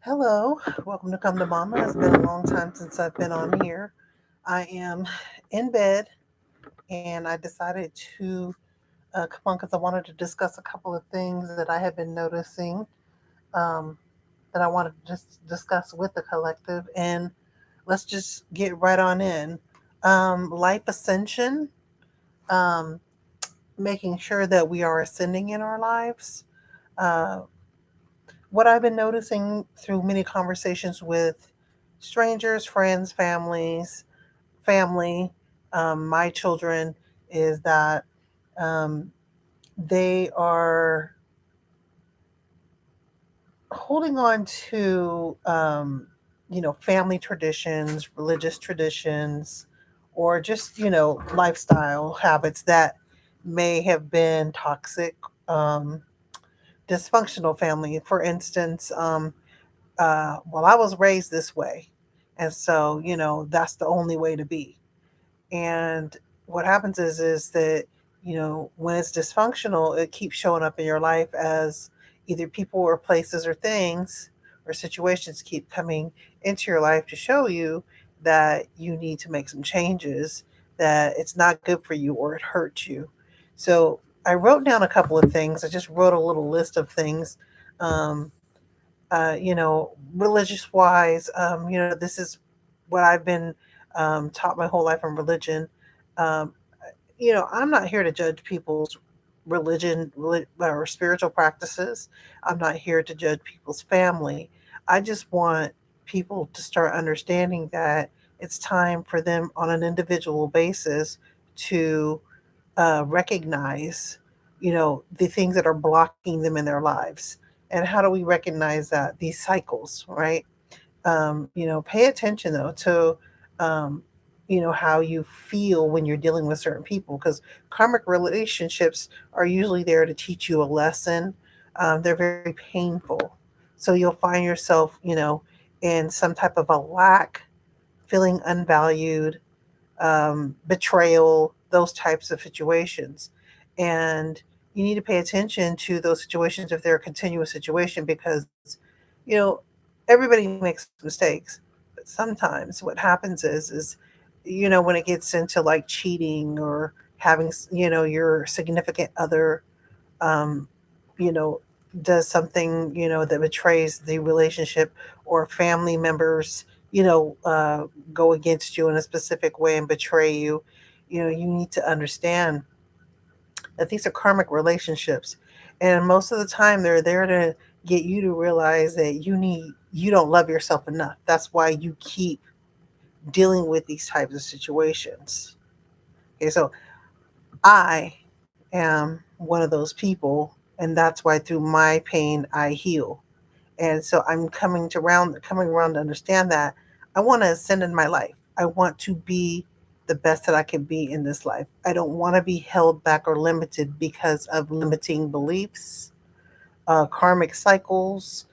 Hello, welcome to Come to Mama. It's been a long time since I've been on here. I am in bed and I decided to come on because I wanted to discuss a couple of things that I have been noticing um, that I wanted to just discuss with the collective. And let's just get right on in. Life ascension, um, making sure that we are ascending in our lives. Uh, what I've been noticing through many conversations with strangers, friends, family, my children, is that um, they are holding on to, family traditions, religious traditions, or just, lifestyle habits that may have been toxic, dysfunctional family. For instance, well, I was raised this way. And so, that's the only way to be. And what happens is that, when it's dysfunctional, it keeps showing up in your life as either people or places or things or situations keep coming into your life to show you that you need to make some changes, that it's not good for you or it hurts you. So I wrote down a couple of things. I just wrote a little list of things. Um, religious wise, this is what I've been taught my whole life in religion. Um, I'm not here to judge people's or spiritual practices. I'm not here to judge people's family. I just want people to start understanding that it's time for them on an individual basis to recognize, the things that are blocking them in their lives. And how do we recognize that? These cycles, right? Pay attention though to, um, how you feel when you're dealing with certain people because karmic relationships are usually there to teach you a lesson. They're very painful. So you'll find yourself, in some type of a lack, feeling unvalued, betrayal, those types of situations. And you need to pay attention to those situations if they're a continuous situation because, everybody makes mistakes. But sometimes what happens is, when it gets into like cheating or having, your significant other, um, you know, does something, that betrays the relationship or family members, go against you in a specific way and betray you, you need to understand that these are karmic relationships. And most of the time they're there to get you to realize that you don't love yourself enough. That's why you keep dealing with these types of situations. Okay, so I am one of those people, and that's why through my pain I heal. And so I'm coming around to understand that I want to ascend in my life. I want to be the best that I can be in this life. I don't want to be held back or limited because of limiting beliefs, karmic cycles,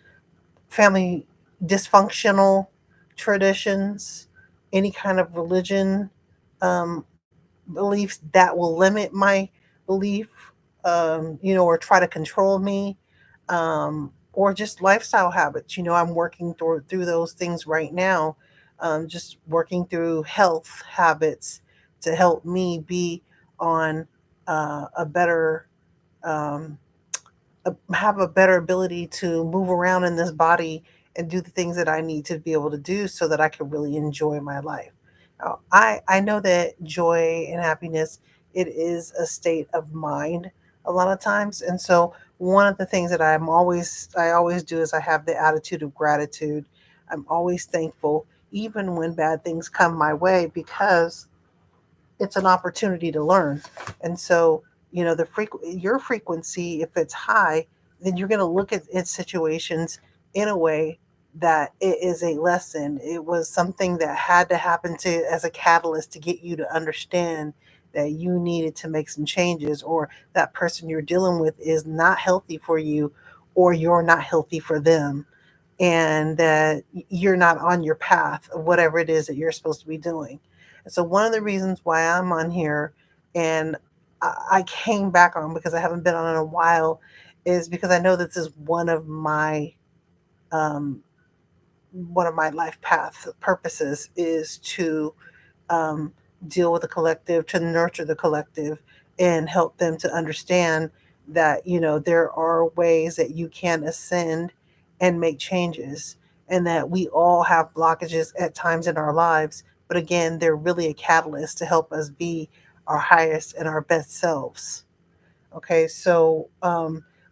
family dysfunctional traditions, any kind of religion, beliefs that will limit my belief, or try to control me, or just lifestyle habits. I'm working through those things right now, just working through health habits to help me be on a better, um, have a better ability to move around in this body and do the things that I need to be able to do so that I can really enjoy my life. I know that joy and happiness, it is a state of mind a lot of times. And so one of the things that I always do is I have the attitude of gratitude. I'm always thankful even when bad things come my way because it's an opportunity to learn. And so, your frequency, if it's high, then you're going to look at situations in a way that it is a lesson. It was something that had to happen to as a catalyst to get you to understand that you needed to make some changes, or that person you're dealing with is not healthy for you, or you're not healthy for them, and that you're not on your path of whatever it is that you're supposed to be doing. And so one of the reasons why I'm on here, and I came back on because I haven't been on in a while, is because I know this is one of my um, one of my life path purposes is to um, deal with the collective, to nurture the collective, and help them to understand that, there are ways that you can ascend and make changes, and that we all have blockages at times in our lives. But again, they're really a catalyst to help us be our highest and our best selves. Okay, so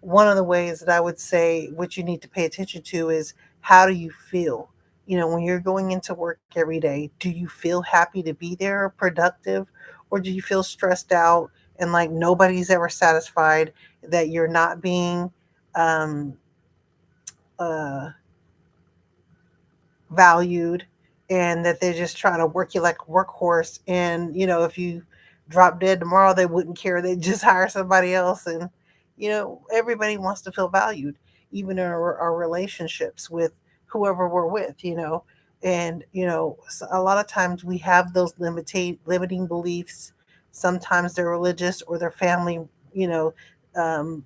one of the ways that I would say what you need to pay attention to is, how do you feel? When you're going into work every day, do you feel happy to be there, productive, or do you feel stressed out and like nobody's ever satisfied, that you're not being um, uh, valued, and that they're just trying to work you like a workhorse, and if you drop dead tomorrow they wouldn't care, they'd just hire somebody else. And everybody wants to feel valued, even in our relationships with whoever we're with. And so a lot of times we have those limiting beliefs. Sometimes they're religious, or their family, you know um,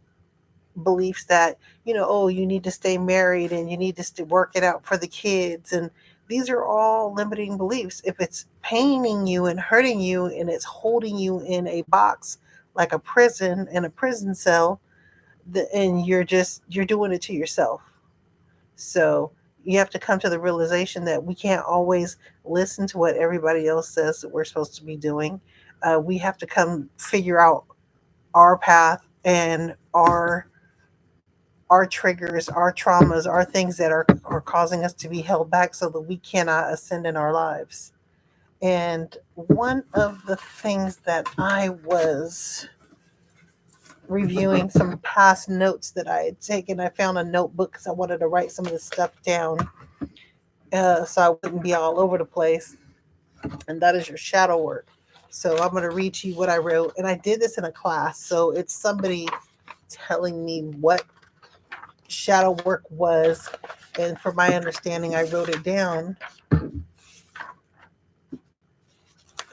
beliefs that, oh, you need to stay married and you need to work it out for the kids. And these are all limiting beliefs. If it's paining you and hurting you and it's holding you in a box, like a prison, in a prison cell, and you're doing it to yourself. So you have to come to the realization that we can't always listen to what everybody else says that we're supposed to be doing. We have to come figure out our path, and our triggers, our traumas, our things that are causing us to be held back, so that we cannot ascend in our lives. And one of the things that I was reviewing some past notes that I had taken, I found a notebook because I wanted to write some of this stuff down, so I wouldn't be all over the place. And that is your shadow work. So I'm going to read to you what I wrote. And I did this in a class. So it's somebody telling me what shadow work was. And for my understanding, I wrote it down.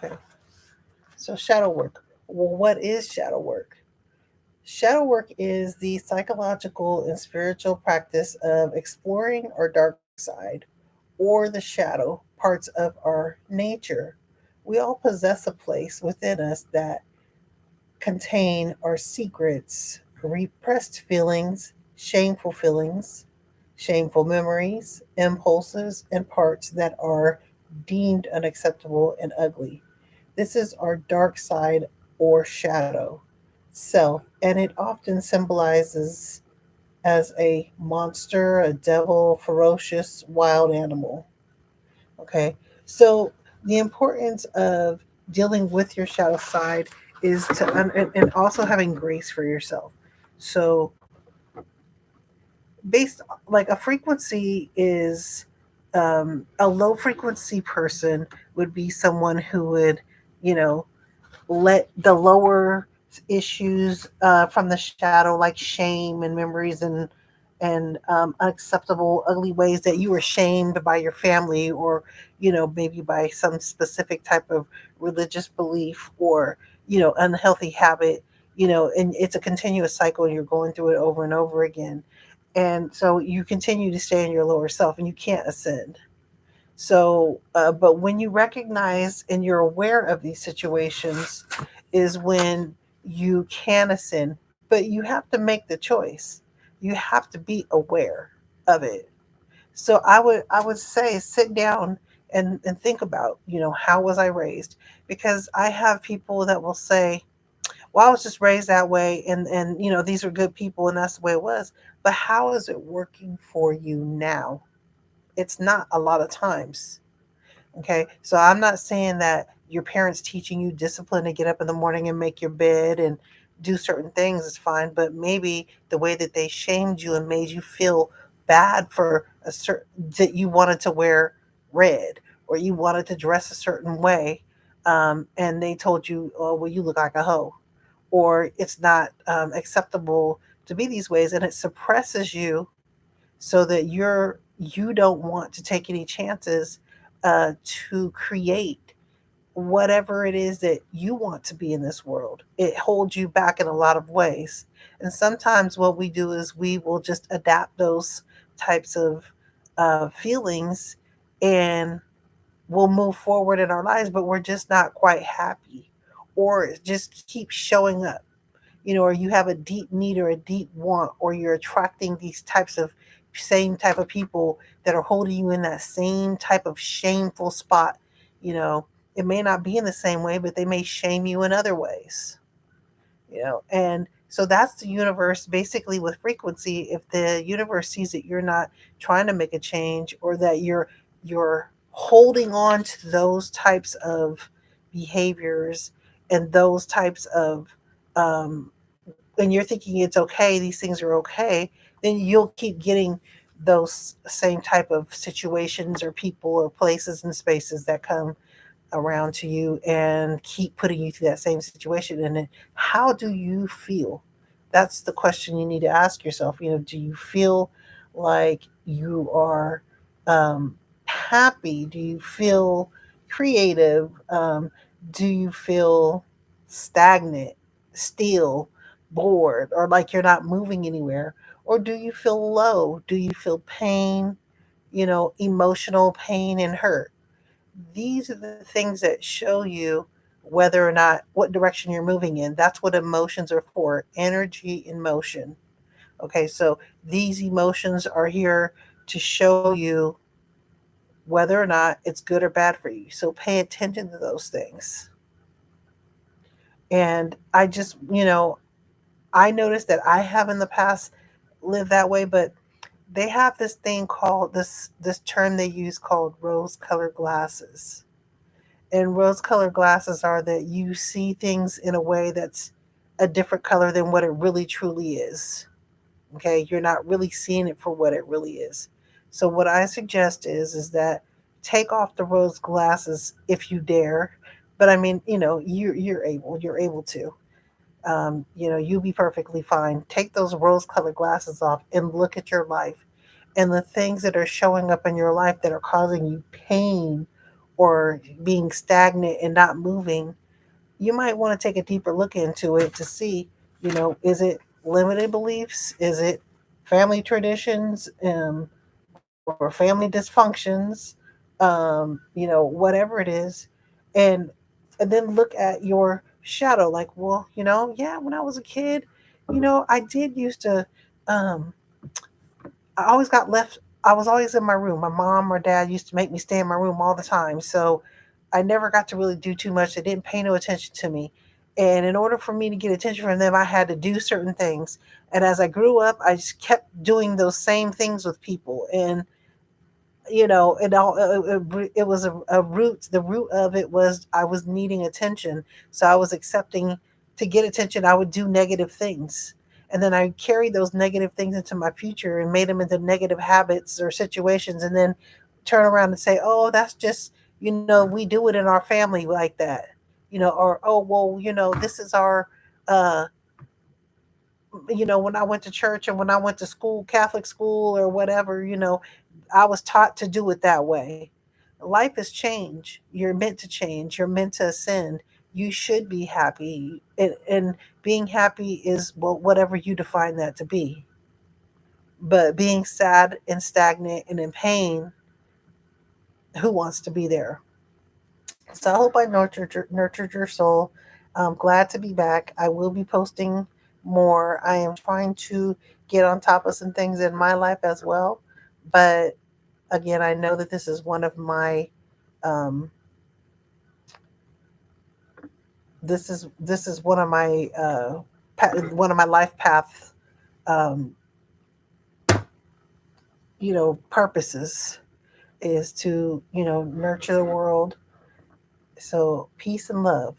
Okay. So, shadow work. Well, what is shadow work? Shadow work is the psychological and spiritual practice of exploring our dark side, or the shadow parts of our nature. We all possess a place within us that contain our secrets, repressed feelings, shameful memories, impulses, and parts that are deemed unacceptable and ugly. This is our dark side, or shadow self, and it often symbolizes as a monster, a devil, ferocious, wild animal. Okay, so the importance of dealing with your shadow side is and also having grace for yourself. So, based, like, a frequency is, a low frequency person would be someone who would, you know, let the lower issues from the shadow, like shame and memories, and unacceptable, ugly ways that you were shamed by your family, or maybe by some specific type of religious belief, or unhealthy habit. And it's a continuous cycle, and you're going through it over and over again. And so you continue to stay in your lower self, and you can't ascend. So, but when you recognize and you're aware of these situations, is when you can ascend. But you have to make the choice. You have to be aware of it. So I would say, sit down and think about, how was I raised? Because I have people that will say, well, I was just raised that way, and these are good people, and that's the way it was. But how is it working for you now? It's not a lot of times. Okay. So I'm not saying that your parents teaching you discipline to get up in the morning and make your bed and do certain things is fine, but maybe the way that they shamed you and made you feel bad for a certain, that you wanted to wear red, or you wanted to dress a certain way, and they told you, oh, well, you look like a hoe, or it's not acceptable to be these ways, and it suppresses you, so that you don't want to take any chances to create whatever it is that you want to be in this world. It holds you back in a lot of ways. And sometimes what we do is we will just adapt those types of feelings, and we'll move forward in our lives, but we're just not quite happy, or it just keeps showing up. Or you have a deep need or a deep want, or you're attracting these types of same type of people that are holding you in that same type of shameful spot. You know, it may not be in the same way, but they may shame you in other ways. And so that's the universe basically with frequency. If the universe sees that you're not trying to make a change, or that you're holding on to those types of behaviors and those types of and you're thinking it's okay, these things are okay, then you'll keep getting those same type of situations or people or places and spaces that come around to you and keep putting you through that same situation. And then how do you feel? That's the question you need to ask yourself. Do you feel like you are happy? Do you feel creative? Do you feel stagnant, still, bored, or like you're not moving anywhere? Or do you feel low? Do you feel pain, emotional pain and hurt? These are the things that show you whether or not what direction you're moving in. That's what emotions are for, energy in motion. Okay, so these emotions are here to show you whether or not it's good or bad for you. So pay attention to those things. And I noticed that I have in the past lived that way, but they have this thing called this term they use called rose colored glasses. And rose colored glasses are that you see things in a way that's a different color than what it really truly is. Okay, you're not really seeing it for what it really is. So what I suggest is that take off the rose glasses if you dare. But I mean, you're able to. You'll be perfectly fine. Take those rose colored glasses off and look at your life and the things that are showing up in your life that are causing you pain or being stagnant and not moving. You might want to take a deeper look into it to see, is it limited beliefs? Is it family traditions, or family dysfunctions? Whatever it is. And and then look at your shadow like, well, yeah, when I was a kid, I did used to um I always got left. I was always in my room. My mom or dad used to make me stay in my room all the time. So I never got to really do too much. They didn't pay no attention to me. And in order for me to get attention from them, I had to do certain things. And as I grew up, I just kept doing those same things with people. And it was a root. The root of it was I was needing attention, so I was accepting to get attention. I would do negative things, and then I carried those negative things into my future and made them into negative habits or situations, and then turn around and say, "Oh, that's just we do it in our family like that," or "Oh, well, this is our." Uh, when I went to church and when I went to school, Catholic school or whatever, I was taught to do it that way. Life is change. You're meant to change. You're meant to ascend. You should be happy. And being happy is, well, whatever you define that to be. But being sad and stagnant and in pain, who wants to be there? So I hope I nurtured your soul. I'm glad to be back. I will be posting more. I am trying to get on top of some things in my life as well. But again, I know that this is one of my um, this is one of my life paths, um, purposes is to nurture the world. So peace and love.